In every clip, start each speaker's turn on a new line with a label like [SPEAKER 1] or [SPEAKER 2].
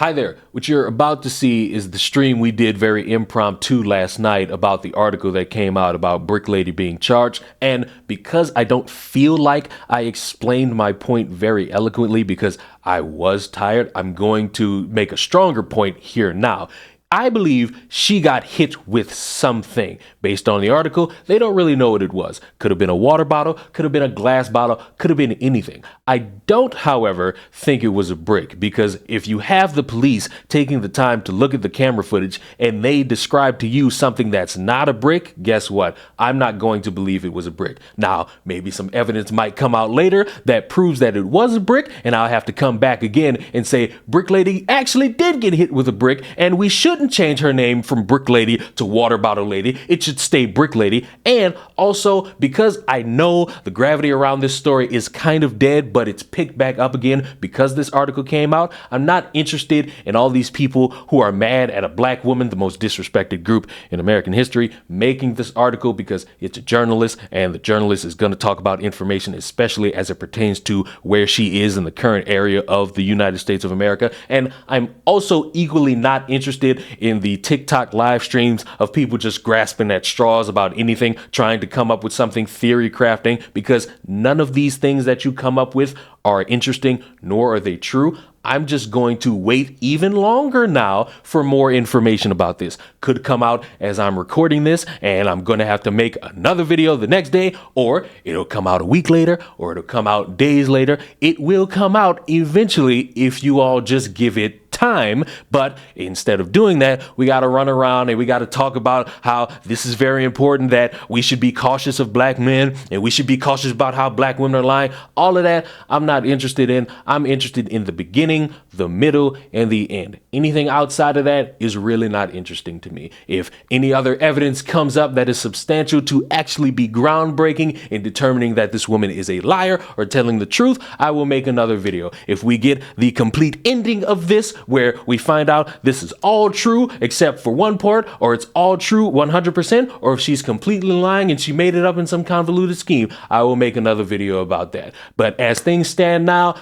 [SPEAKER 1] Hi there. What you're about to see is the stream we did very impromptu last night about the article that came out about Brick Lady being charged. And because I don't feel like I explained my point very eloquently because I was tired, I'm going to make a stronger point here now. I believe she got hit with something. Based on the article, they don't really know what it was. Could have been a water bottle, could have been a glass bottle, could have been anything. I don't, however, think it was a brick, because if you have the police taking the time to look at the camera footage and they describe to you something that's not a brick, guess what? I'm not going to believe it was a brick. Now, maybe some evidence might come out later that proves that it was a brick, and I'll have to come back again and say Brick Lady actually did get hit with a brick, and we shouldn't change her name from Brick Lady to Water Bottle Lady. It should stay Brick Lady. And also, because I know the gravity around this story is kind of dead, but it's picked back up again because this article came out, I'm not interested in all these people who are mad at a black woman, the most disrespected group in American history, making this article because it's a journalist, and the journalist is going to talk about information, especially as it pertains to where she is in the current area of the United States of America. And I'm also equally not interested in the TikTok live streams of people just grasping at straws about anything, trying to come up with something theory crafting, because none of these things that you come up with are interesting, nor are they true. I'm just going to wait even longer now for more information about this. Could come out as I'm recording this, and I'm going to have to make another video the next day, or it'll come out a week later, or it'll come out days later. It will come out eventually if you all just give it time. But instead of doing that, we got to run around and we got to talk about how this is very important, that we should be cautious of black men and we should be cautious about how black women are lying. All of that I'm not interested in. I'm interested in the beginning, the middle, and the end. Anything outside of that is really not interesting to me. If any other evidence comes up that is substantial to actually be groundbreaking in determining that this woman is a liar or telling the truth, I will make another video. If we get the complete ending of this, where we find out this is all true except for one part, or it's all true 100%, or if she's completely lying and she made it up in some convoluted scheme, I will make another video about that. But as things stand now,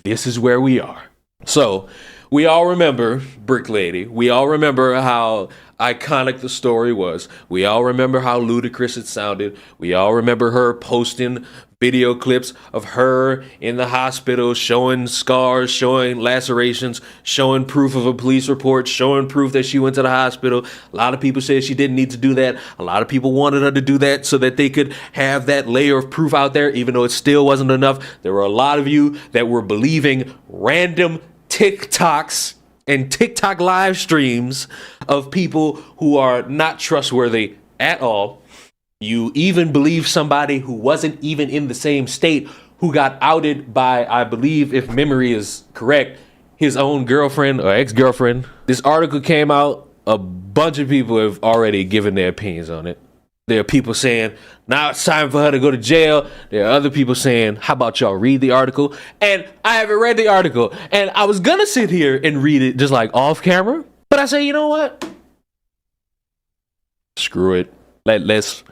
[SPEAKER 1] this is where we are. So we all remember Brick Lady. We all remember how iconic the story was. We all remember how ludicrous it sounded. We all remember her posting video clips of her in the hospital, showing scars, showing lacerations, showing proof of a police report, showing proof that she went to the hospital. A lot of people said she didn't need to do that. A lot of people wanted her to do that so that they could have that layer of proof out there, even though it still wasn't enough. There were a lot of you that were believing random TikToks and TikTok live streams of people who are not trustworthy at all. You even believe somebody who wasn't even in the same state, who got outed by, I believe, if memory is correct, his own girlfriend or ex-girlfriend. This article came out. A bunch of people have already given their opinions on it. There are people saying, now it's time for her to go to jail. There are other people saying, how about y'all read the article? And I haven't read the article. And I was going to sit here and read it just like off camera. But I say, you know what? Screw it. Let's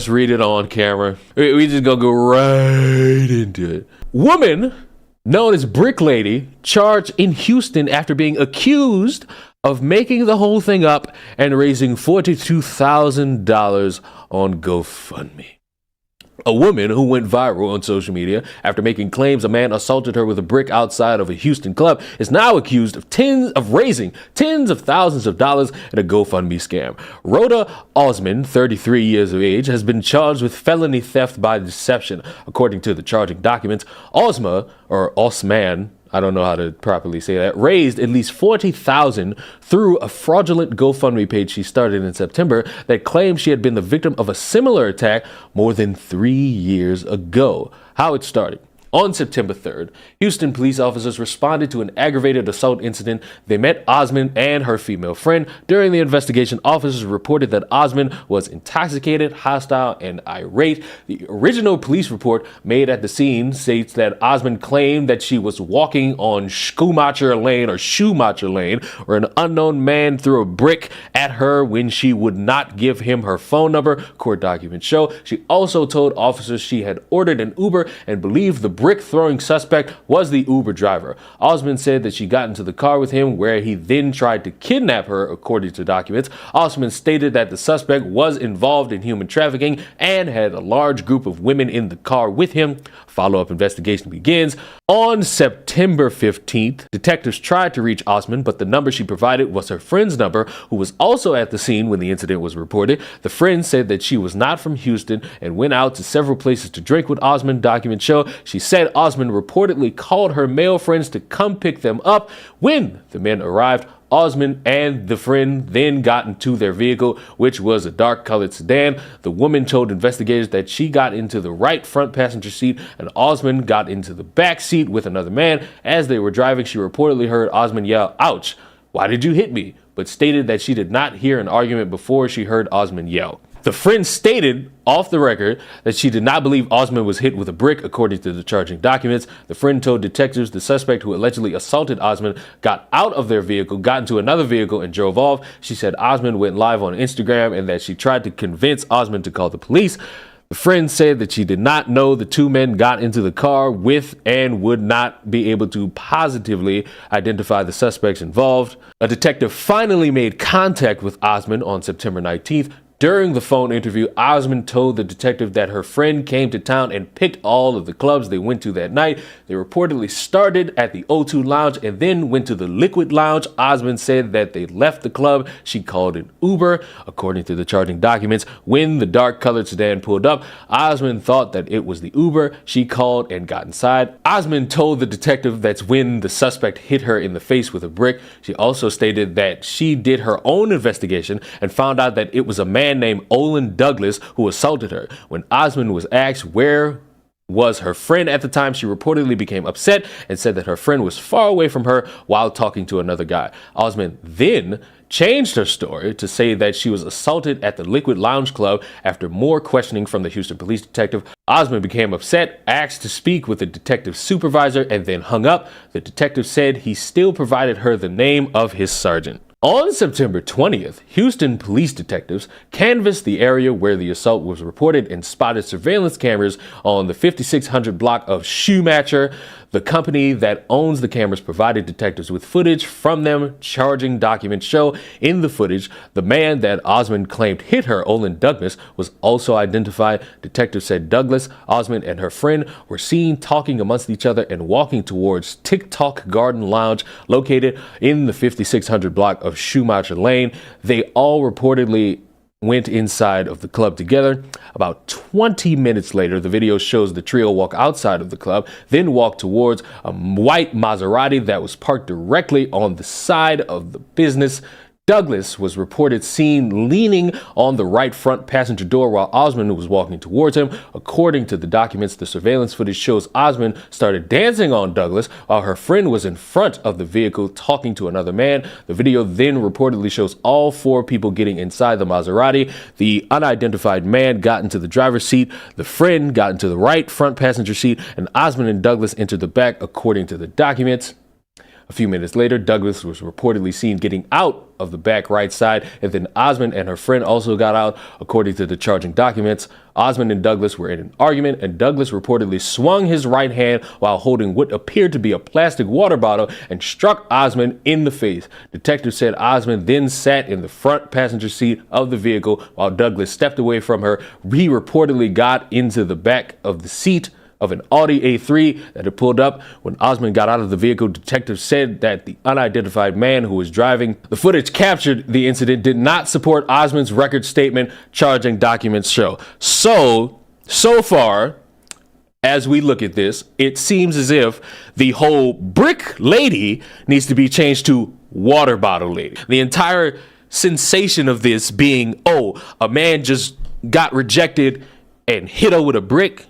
[SPEAKER 1] read it on camera. We just gonna go right into it. Woman known as Brick Lady charged in Houston after being accused of making the whole thing up and raising $42,000 on GoFundMe. A woman who went viral on social media after making claims a man assaulted her with a brick outside of a Houston club is now accused of raising tens of thousands of dollars in a GoFundMe scam. Rhoda Osman, 33 years of age, has been charged with felony theft by deception. According to the charging documents, Osman, I don't know how to properly say that, raised at least $40,000 through a fraudulent GoFundMe page she started in September that claimed she had been the victim of a similar attack more than 3 years ago. How it started. On September 3rd, Houston police officers responded to an aggravated assault incident. They met Osman and her female friend. During the investigation, officers reported that Osman was intoxicated, hostile, and irate. The original police report made at the scene states that Osman claimed that she was walking on Schumacher Lane, where an unknown man threw a brick at her when she would not give him her phone number, court documents show. She also told officers she had ordered an Uber and believed the brick throwing suspect was the Uber driver. Osmond said that she got into the car with him, where he then tried to kidnap her, according to documents. Osmond stated that the suspect was involved in human trafficking and had a large group of women in the car with him. Follow-up investigation begins. On September 15th, detectives tried to reach Osmond, but the number she provided was her friend's number, who was also at the scene when the incident was reported. The friend said that she was not from Houston and went out to several places to drink with Osmond. Documents show she said Osmond reportedly called her male friends to come pick them up. When the men arrived, Osmond and the friend then got into their vehicle, which was a dark-colored sedan. The woman told investigators that she got into the right front passenger seat and Osmond got into the back seat with another man. As they were driving, she reportedly heard Osmond yell, "Ouch, why did you hit me?" but stated that she did not hear an argument before she heard Osmond yell. The friend stated off the record that she did not believe Osmond was hit with a brick, according to the charging documents. The friend told detectives the suspect who allegedly assaulted Osmond got out of their vehicle, got into another vehicle, and drove off. She said Osmond went live on Instagram and that she tried to convince Osmond to call the police. The friend said that she did not know the two men got into the car with and would not be able to positively identify the suspects involved. A detective finally made contact with Osmond on September 19th. During the phone interview, Osmond told the detective that her friend came to town and picked all of the clubs they went to that night. They reportedly started at the O2 Lounge and then went to the Liquid Lounge. Osmond said that they left the club. She called an Uber. According to the charging documents, when the dark-colored sedan pulled up, Osmond thought that it was the Uber. She called and got inside. Osmond told the detective that's when the suspect hit her in the face with a brick. She also stated that she did her own investigation and found out that it was a man named Olin Douglas who assaulted her. When Osmond was asked where was her friend at the time, she reportedly became upset and said that her friend was far away from her while talking to another guy. Osmond then changed her story to say that she was assaulted at the Liquid Lounge Club. After more questioning from the Houston police detective, Osmond became upset, asked to speak with the detective supervisor, and then hung up. The detective said he still provided her the name of his sergeant. On September 20th, Houston police detectives canvassed the area where the assault was reported and spotted surveillance cameras on the 5600 block of Schumacher. The company that owns the cameras provided detectives with footage from them. Charging documents show in the footage the man that Osmond claimed hit her, Olin Douglas, was also identified. Detectives said Douglas, Osmond, and her friend were seen talking amongst each other and walking towards TikTok Garden Lounge, located in the 5600 block of Schumacher Lane. They all reportedly went inside of the club together. About 20 minutes later, the video shows the trio walk outside of the club, then walk towards a white Maserati that was parked directly on the side of the business. Douglas was reported seen leaning on the right front passenger door while Osmond was walking towards him. According to the documents, the surveillance footage shows Osmond started dancing on Douglas while her friend was in front of the vehicle talking to another man. The video then reportedly shows all four people getting inside the Maserati. The unidentified man got into the driver's seat, the friend got into the right front passenger seat, and Osmond and Douglas entered the back, according to the documents. A few minutes later, Douglas was reportedly seen getting out of the back right side, and then Osmond and her friend also got out, according to the charging documents. Osmond and Douglas were in an argument, and Douglas reportedly swung his right hand while holding what appeared to be a plastic water bottle and struck Osmond in the face. Detectives said Osmond then sat in the front passenger seat of the vehicle while Douglas stepped away from her. He reportedly got into the back of the seat of an Audi A3 that had pulled up. When Osmond got out of the vehicle, detectives said that the unidentified man who was driving the footage captured the incident did not support Osmond's record statement, charging documents show. So far, as we look at this, it seems as if the whole brick lady needs to be changed to water bottle lady. The entire sensation of this being, oh, a man just got rejected and hit her with a brick,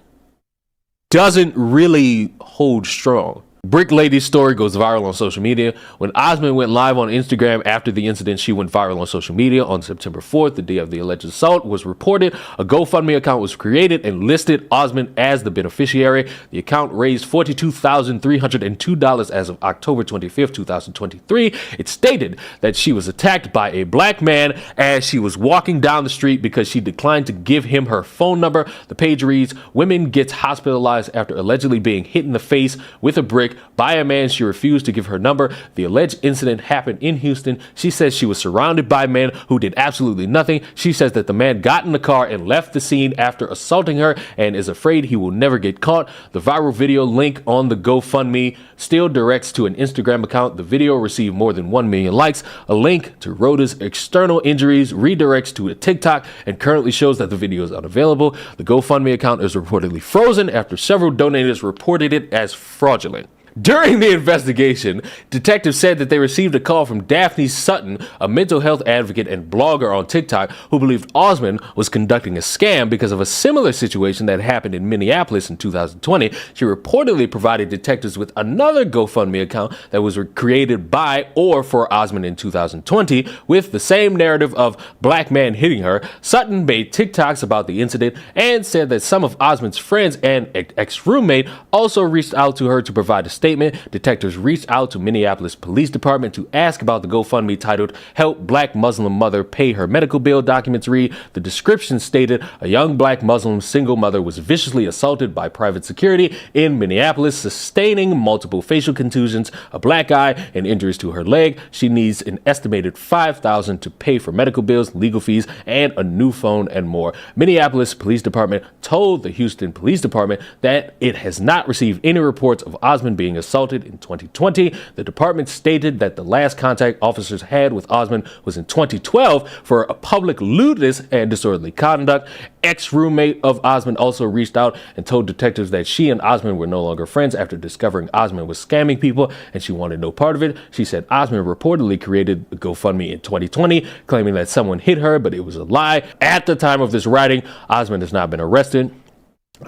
[SPEAKER 1] doesn't really hold strong. Brick Lady's story goes viral on social media. When Osmond went live on Instagram after the incident, she went viral on social media. On September 4th, the day of the alleged assault was reported, a GoFundMe account was created and listed Osmond as the beneficiary. The account raised $42,302 as of October 25th, 2023. It stated that she was attacked by a black man as she was walking down the street because she declined to give him her phone number. The page reads, "Women gets hospitalized after allegedly being hit in the face with a brick by a man she refused to give her number. The alleged incident happened in Houston. She says she was surrounded by men who did absolutely nothing. She says that the man got in the car and left the scene after assaulting her and is afraid he will never get caught." The viral video link on the GoFundMe still directs to an Instagram account. The video received more than 1 million likes. A link to Rhoda's external injuries redirects to a TikTok and currently shows that the video is unavailable. The GoFundMe account is reportedly frozen after several donators reported it as fraudulent. During the investigation, detectives said that they received a call from Daphne Sutton, a mental health advocate and blogger on TikTok, who believed Osmond was conducting a scam because of a similar situation that happened in Minneapolis in 2020. She reportedly provided detectives with another GoFundMe account that was created by or for Osmond in 2020 with the same narrative of black man hitting her. Sutton made TikToks about the incident and said that some of Osmond's friends and ex-roommate also reached out to her to provide a statement. Detectives reached out to Minneapolis Police Department to ask about the GoFundMe titled "Help Black Muslim Mother Pay Her Medical Bill." Documents read, the description stated a young black Muslim single mother was viciously assaulted by private security in Minneapolis, sustaining multiple facial contusions, a black eye, and injuries to her leg. She needs an estimated $5,000 to pay for medical bills, legal fees, and a new phone and more. Minneapolis Police Department told the Houston Police Department that it has not received any reports of Osmond being assaulted in 2020. The department stated that the last contact officers had with Osmond was in 2012 for a public lewdness and disorderly conduct. Ex-roommate of Osmond also reached out and told detectives that she and Osmond were no longer friends after discovering Osmond was scamming people and she wanted no part of it. She said Osmond reportedly created a GoFundMe in 2020, claiming that someone hit her, but it was a lie. At the time of this writing, Osmond has not been arrested.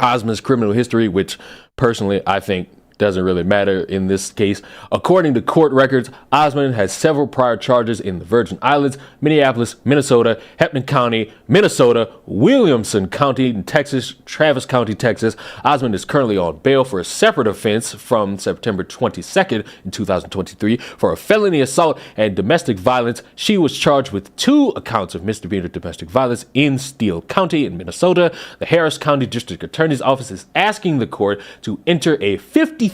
[SPEAKER 1] Osmond's criminal history, which personally I think doesn't really matter in this case. According to court records, Osmond has several prior charges in the Virgin Islands, Minneapolis, Minnesota, Hennepin County, Minnesota, Williamson County in Texas, Travis County, Texas. Osmond is currently on bail for a separate offense from September 22nd in 2023 for a felony assault and domestic violence. She was charged with 2 accounts of misdemeanor domestic violence in Steele County in Minnesota. The Harris County District Attorney's Office is asking the court to enter a $50,000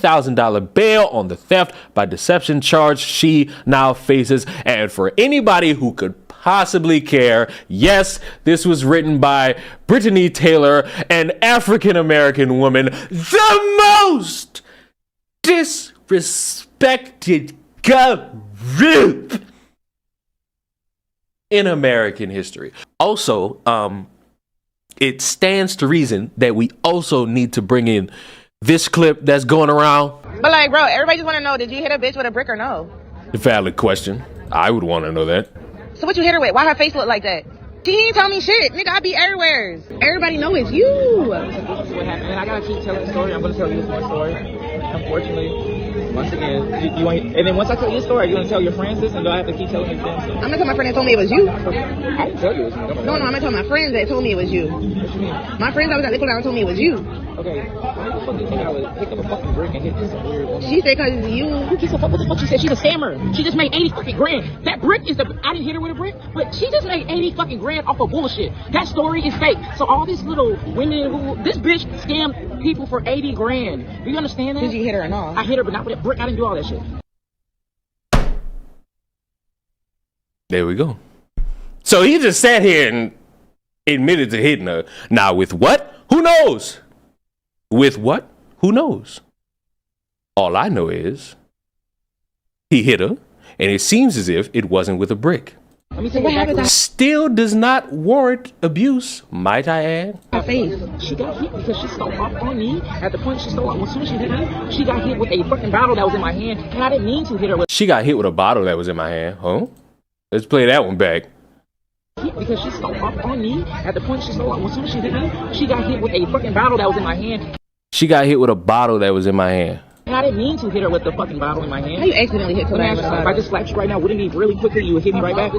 [SPEAKER 1] bail on the theft by deception charge she now faces. And for anybody who could possibly care, yes, this was written by Brittany Taylor, an African-American woman, the most disrespected group in American history. Also, it stands to reason that we also need to bring in this clip that's going around.
[SPEAKER 2] But like, bro, everybody just want to know, did you hit a bitch with a brick or no?
[SPEAKER 1] Valid question. I would want to know that.
[SPEAKER 2] So what you hit her with? Why her face look like that? She ain't tell me shit. Nigga, I be everywhere. Everybody know it's you.
[SPEAKER 3] This is what happened. And I gotta keep telling the story. I'm gonna tell you this one story. Unfortunately, once again, you ain't. And then once I tell you a story, you're gonna tell your friends this, and do I have to keep telling your friends this?
[SPEAKER 2] I'm not telling my friend that told me it was you.
[SPEAKER 3] I didn't tell you it was me.
[SPEAKER 2] No, I'm not telling my friends that told me it was you.
[SPEAKER 3] What you mean?
[SPEAKER 2] My friends that was at Liquid Lounge told me it was you.
[SPEAKER 3] Okay, why the fuck do you think I would pick up a fucking brick and hit some weird woman?
[SPEAKER 2] She said because it's you.
[SPEAKER 4] Who gives a fuck what the fuck she said? She's a scammer. She just made 80 fucking grand. That brick is I didn't hit her with a brick, but she just made 80 fucking grand off of bullshit. That story is fake. So all these little women this bitch scammed people for 80 grand. Do you understand that?
[SPEAKER 2] Did you hit her or not?
[SPEAKER 4] I hit her, but not with a brick. I didn't do all that shit.
[SPEAKER 1] There we go. So he just sat here and admitted to hitting her. Now with what? Who knows? With what? Who knows? All I know is he hit her, and it seems as if it wasn't with a brick.
[SPEAKER 4] Let me tell you what
[SPEAKER 1] Still does not warrant abuse, might I add.
[SPEAKER 2] Her face.
[SPEAKER 4] She got hit because she stole off on me. At the point she stole off, as soon as she hit me, she got hit with a fucking bottle that was in my hand, and I didn't mean to hit her with.
[SPEAKER 1] She got hit with a bottle that was in my hand. Huh? Let's play that one back.
[SPEAKER 4] Because she stole off on me. At the point she stole off, as soon as she hit me, she got hit with a fucking bottle that was in my hand.
[SPEAKER 1] She got hit with a bottle that was in my hand.
[SPEAKER 4] And I didn't mean to hit her with the fucking bottle in my
[SPEAKER 2] How
[SPEAKER 4] hand.
[SPEAKER 2] you accidentally hit
[SPEAKER 4] Let me
[SPEAKER 2] somebody
[SPEAKER 4] ask
[SPEAKER 2] with a
[SPEAKER 4] you something. If I
[SPEAKER 2] bottle?
[SPEAKER 4] just slapped you right now, wouldn't it be really quickly you would hit me right back?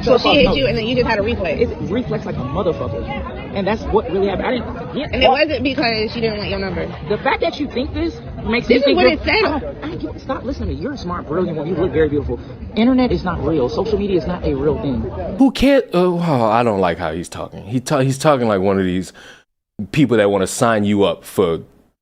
[SPEAKER 2] So she hit
[SPEAKER 4] No.
[SPEAKER 2] you and then you just had a reflex.
[SPEAKER 4] It's reflex like a motherfucker. And that's what really happened. I didn't get
[SPEAKER 2] And it wasn't because she didn't want your number.
[SPEAKER 4] The fact that you think this makes
[SPEAKER 2] This
[SPEAKER 4] me
[SPEAKER 2] is
[SPEAKER 4] think
[SPEAKER 2] what
[SPEAKER 4] you're-
[SPEAKER 2] it said.
[SPEAKER 4] I don't get, stop listening to me. You're a smart, brilliant woman. You look very beautiful. Internet is not real. Social media is not a real thing.
[SPEAKER 1] Who can't? I don't like how he's talking. He's talking like one of these people that want to sign you up for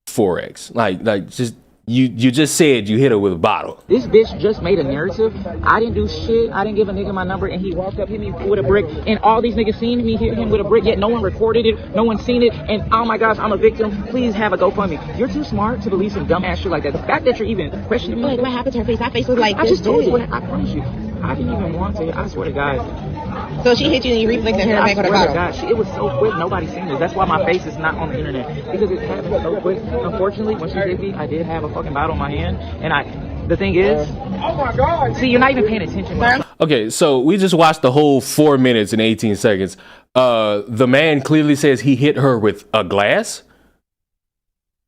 [SPEAKER 1] Forex. Like just you just said you hit her with a bottle.
[SPEAKER 4] This bitch just made a narrative. I didn't do shit. I didn't give a nigga my number, and he walked up, hit me with a brick, and all these niggas seen me hit him with a brick, yet no one recorded it, no one seen it, and oh my gosh, I'm a victim. Please have a GoFundMe. You're too smart to believe some dumbass shit like that. The fact that you're even questioning me,
[SPEAKER 2] Like, what happened to her face? Her face was like
[SPEAKER 4] I
[SPEAKER 2] this
[SPEAKER 4] just told you.
[SPEAKER 2] big.
[SPEAKER 4] I promise you. I didn't even want to. I swear to God.
[SPEAKER 2] So she hit you and you reflexed and hit her
[SPEAKER 4] I
[SPEAKER 2] back with a
[SPEAKER 4] swear to
[SPEAKER 2] bottle.
[SPEAKER 4] God, it was so quick. Nobody's seen this. That's why my face is not on the internet, because it happened so quick. Unfortunately, when she hit me, I did have a fucking bottle in my hand, and the thing is, oh my God, see, you're not even paying attention.
[SPEAKER 1] Okay, so we just watched the whole 4 minutes and 18 seconds. The man clearly says he hit her with a glass.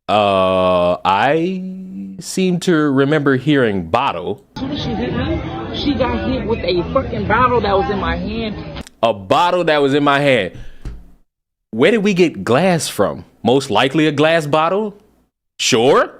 [SPEAKER 1] I seem to remember hearing bottle.
[SPEAKER 4] As soon as she hit me, she got hit with a fucking bottle that was in my hand.
[SPEAKER 1] A bottle that was in my hand. Where did we get glass from? Most likely a glass bottle? Sure.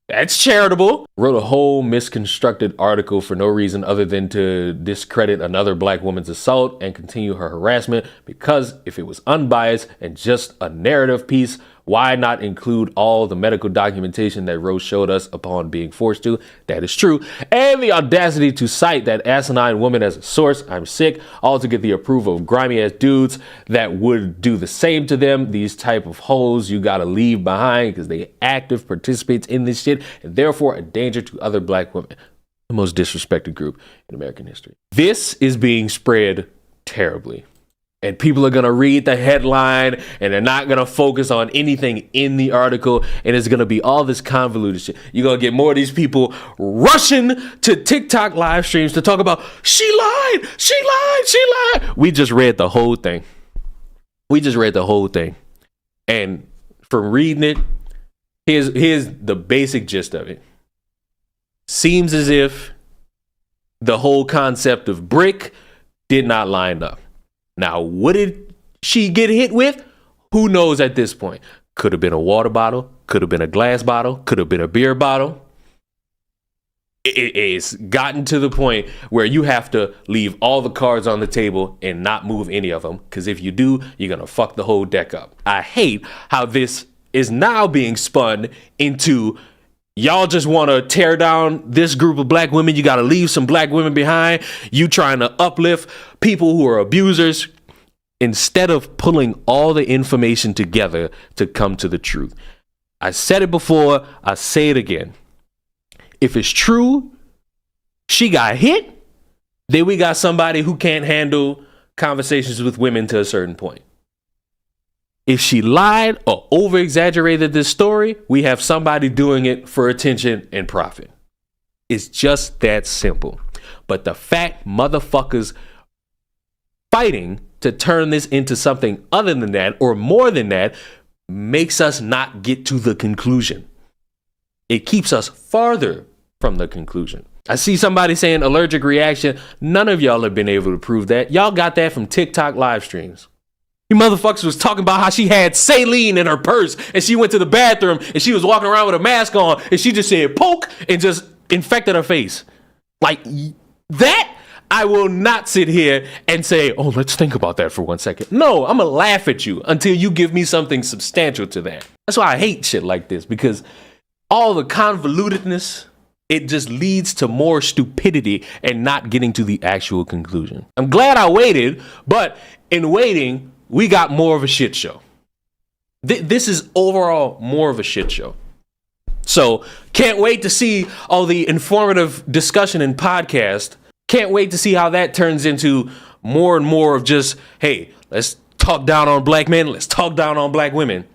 [SPEAKER 1] That's charitable. Wrote a whole misconstructed article for no reason other than to discredit another black woman's assault and continue her harassment, because if it was unbiased and just a narrative piece, why not include all the medical documentation that Rose showed us upon being forced to? That is true. And the audacity to cite that asinine woman as a source. I'm sick. All to get the approval of grimy ass dudes that would do the same to them. These type of hoes you gotta leave behind because they active participants in this shit and therefore a danger to other black women. The most disrespected group in American history. This is being spread terribly. And people are going to read the headline and they're not going to focus on anything in the article. And it's going to be all this convoluted shit. You're going to get more of these people rushing to TikTok live streams to talk about, she lied. We just read the whole thing. And from reading it, here's the basic gist of it. Seems as if the whole concept of brick did not line up. Now, what did she get hit with? Who knows at this point? Could have been a water bottle, could have been a glass bottle, could have been a beer bottle. It's gotten to the point where you have to leave all the cards on the table and not move any of them, because if you do, you're going to fuck the whole deck up. I hate how this is now being spun into, y'all just want to tear down this group of black women. You got to leave some black women behind. You trying to uplift people who are abusers instead of pulling all the information together to come to the truth. I said it before. I say it again. If it's true, she got hit, then we got somebody who can't handle conversations with women to a certain point. If she lied or over-exaggerated this story, we have somebody doing it for attention and profit. It's just that simple. But the fact motherfuckers fighting to turn this into something other than that or more than that makes us not get to the conclusion. It keeps us farther from the conclusion. I see somebody saying allergic reaction. None of y'all have been able to prove that. Y'all got that from TikTok live streams. You motherfuckers was talking about how she had saline in her purse and she went to the bathroom and she was walking around with a mask on and she just said poke and just infected her face. Like that, I will not sit here and say, oh, let's think about that for 1 second. No, I'm gonna laugh at you until you give me something substantial to that. That's why I hate shit like this, because all the convolutedness, it just leads to more stupidity and not getting to the actual conclusion. I'm glad I waited, but in waiting, we got more of a shit show. This is overall more of a shit show. So can't wait to see all the informative discussion and podcast. Can't wait to see how that turns into more and more of just, hey, let's talk down on black men. Let's talk down on black women.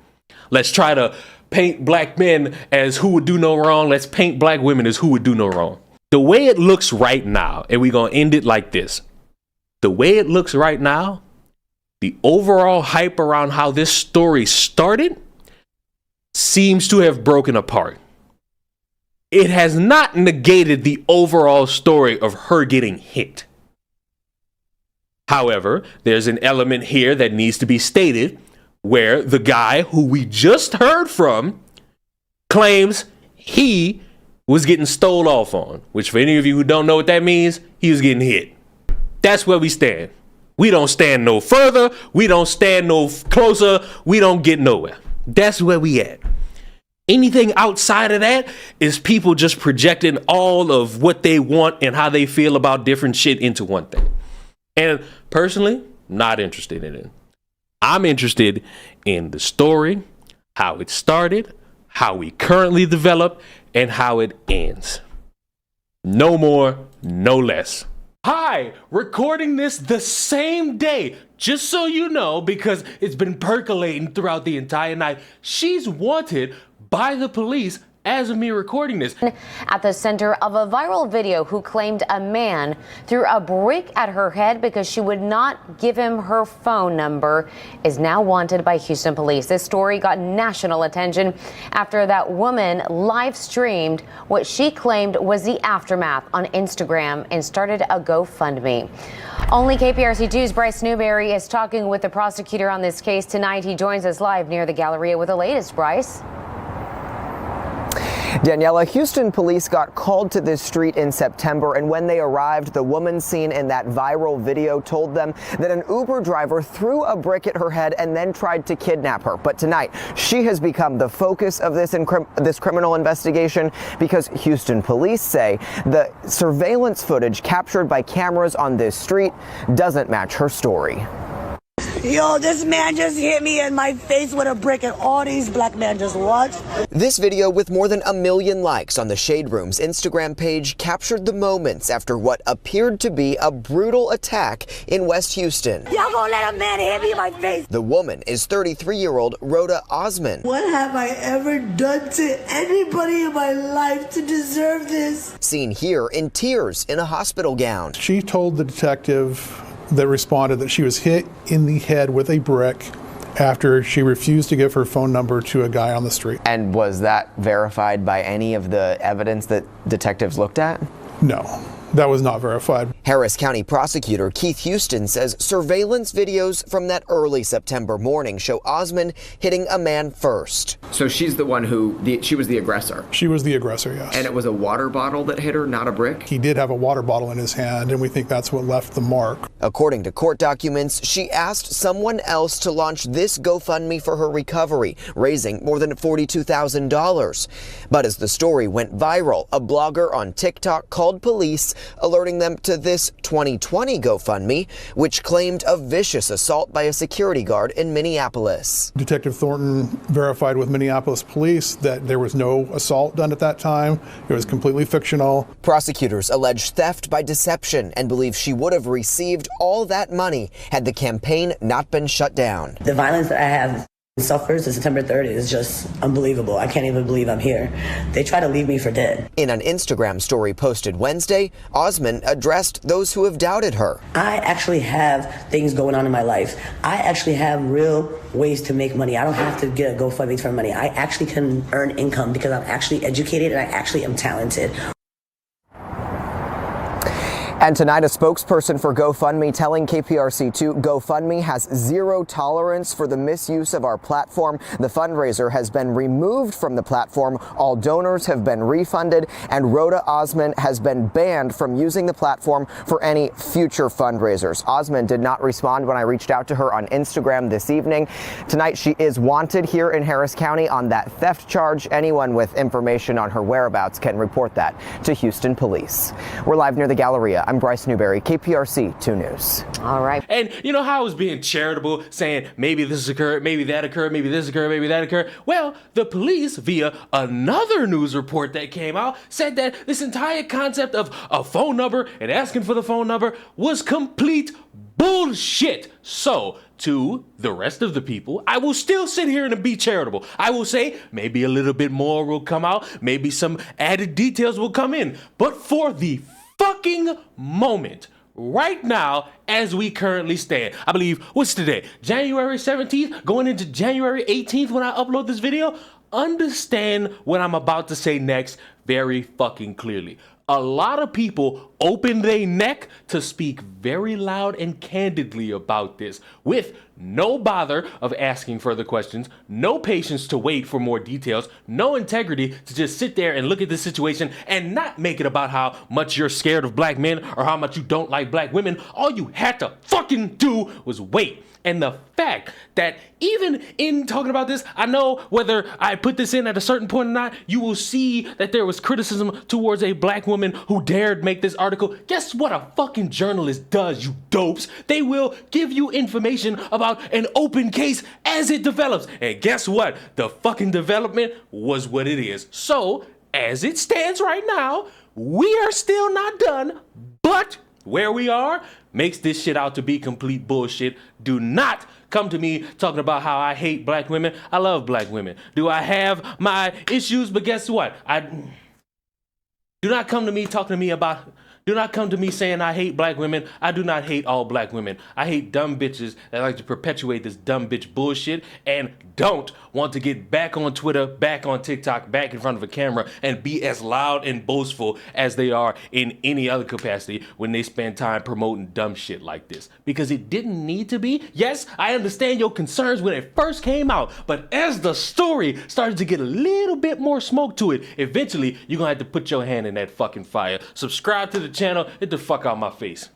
[SPEAKER 1] Let's try to paint black men as who would do no wrong. Let's paint black women as who would do no wrong. The way it looks right now, and we're going to end it like this. The way it looks right now, the overall hype around how this story started seems to have broken apart. it has not negated the overall story of her getting hit. However, there's an element here that needs to be stated where the guy who we just heard from claims he was getting stole off on, which for any of you who don't know what that means, he was getting hit. That's where we stand. We don't stand no further. We don't stand no closer. We don't get nowhere. That's where we at. Anything outside of that is people just projecting all of what they want and how they feel about different shit into one thing. And personally, not interested in it. I'm interested in the story, how it started, how we currently develop, and how it ends. No more, no less. Hi, recording this the same day, just so you know, because it's been percolating throughout the entire night. She's wanted by the police as of me recording this.
[SPEAKER 5] At the center of a viral video who claimed a man threw a brick at her head because she would not give him her phone number is now wanted by Houston police. This story got national attention after that woman live streamed what she claimed was the aftermath on Instagram and started a GoFundMe. Only KPRC2's Bryce Newberry is talking with the prosecutor on this case tonight. He joins us live near the Galleria with the latest. Bryce.
[SPEAKER 6] Daniela, Houston police got called to this street in September, and when they arrived, the woman seen in that viral video told them that an Uber driver threw a brick at her head and then tried to kidnap her. But tonight, she has become the focus of this criminal investigation because Houston police say the surveillance footage captured by cameras on this street doesn't match her story.
[SPEAKER 7] Yo, this man just hit me in my face with a brick and all these black men just watched.
[SPEAKER 6] This video with more than 1 million likes on the Shade Room's Instagram page captured the moments after what appeared to be a brutal attack in West Houston.
[SPEAKER 7] Y'all gonna let a man hit me in my face?
[SPEAKER 6] The woman is 33-year-old Rhoda Osman.
[SPEAKER 7] What have I ever done to anybody in my life to deserve this?
[SPEAKER 6] Seen here in tears in a hospital gown.
[SPEAKER 8] She told the detective that responded that she was hit in the head with a brick after she refused to give her phone number to a guy on the street.
[SPEAKER 6] And was that verified by any of the evidence that detectives looked at?
[SPEAKER 8] No, that was not verified.
[SPEAKER 6] Harris County prosecutor Keith Houston says surveillance videos from that early September morning show Osman hitting a man first.
[SPEAKER 9] So she's the one she was the aggressor?
[SPEAKER 8] She was the aggressor, yes.
[SPEAKER 9] And it was a water bottle that hit her, not a brick?
[SPEAKER 8] He did have a water bottle in his hand, and we think that's what left the mark.
[SPEAKER 6] According to court documents, she asked someone else to launch this GoFundMe for her recovery, raising more than $42,000. But as the story went viral, a blogger on TikTok called police, alerting them to this 2020 GoFundMe, which claimed a vicious assault by a security guard in Minneapolis.
[SPEAKER 8] Detective Thornton verified with Minneapolis police that there was no assault done at that time. It was completely fictional.
[SPEAKER 6] Prosecutors allege theft by deception and believe she would have received all that money had the campaign not been shut down.
[SPEAKER 7] The violence that I have suffered since September 3rd is just unbelievable. I can't even believe I'm here. They try to leave me for dead.
[SPEAKER 6] In an Instagram story posted Wednesday, Osman addressed those who have doubted her.
[SPEAKER 7] I actually have things going on in my life. I actually have real ways to make money. I don't have to get a GoFundMe for money. I actually can earn income because I'm actually educated and I actually am talented.
[SPEAKER 6] And tonight, a spokesperson for GoFundMe telling KPRC2 GoFundMe has zero tolerance for the misuse of our platform. The fundraiser has been removed from the platform. All donors have been refunded, and Rhoda Osman has been banned from using the platform for any future fundraisers. Osman did not respond when I reached out to her on Instagram this evening. Tonight, she is wanted here in Harris County on that theft charge. Anyone with information on her whereabouts can report that to Houston police. We're live near the Galleria. I'm Bryce Newberry, KPRC 2 News.
[SPEAKER 5] All right.
[SPEAKER 1] And you know how I was being charitable, saying maybe this occurred, maybe that occurred, maybe this occurred, maybe that occurred? Well, the police, via another news report that came out, said that this entire concept of a phone number and asking for the phone number was complete bullshit. So, to the rest of the people, I will still sit here and be charitable. I will say maybe a little bit more will come out, maybe some added details will come in. But for the fucking moment, right now, as we currently stand, I believe, what's today? January 17th, going into January 18th when I upload this video? understand what I'm about to say next very fucking clearly. A lot of people open their neck to speak very loud and candidly about this with no bother of asking further questions, no patience to wait for more details, no integrity to just sit there and look at the situation and not make it about how much you're scared of black men or how much you don't like black women. All you had to fucking do was wait. And the fact that even in talking about this, I know whether I put this in at a certain point or not, you will see that there was criticism towards a black woman who dared make this article. Guess what a fucking journalist does, you dopes? They will give you information about an open case as it develops. And guess what? The fucking development was what it is. So, as it stands right now, we are still not done, but where we are makes this shit out to be complete bullshit. Do not come to me talking about how I hate black women. I love black women. Do I have my issues? But guess what? Do not come to me do not come to me saying I hate black women. I do not hate all black women. I hate dumb bitches that like to perpetuate this dumb bitch bullshit and don't want to get back on Twitter, back on TikTok, back in front of a camera and be as loud and boastful as they are in any other capacity when they spend time promoting dumb shit like this. Because it didn't need to be. Yes, I understand your concerns when it first came out, but as the story started to get a little bit more smoke to it, eventually you're gonna have to put your hand in that fucking fire. Subscribe to the channel, get the fuck out my face.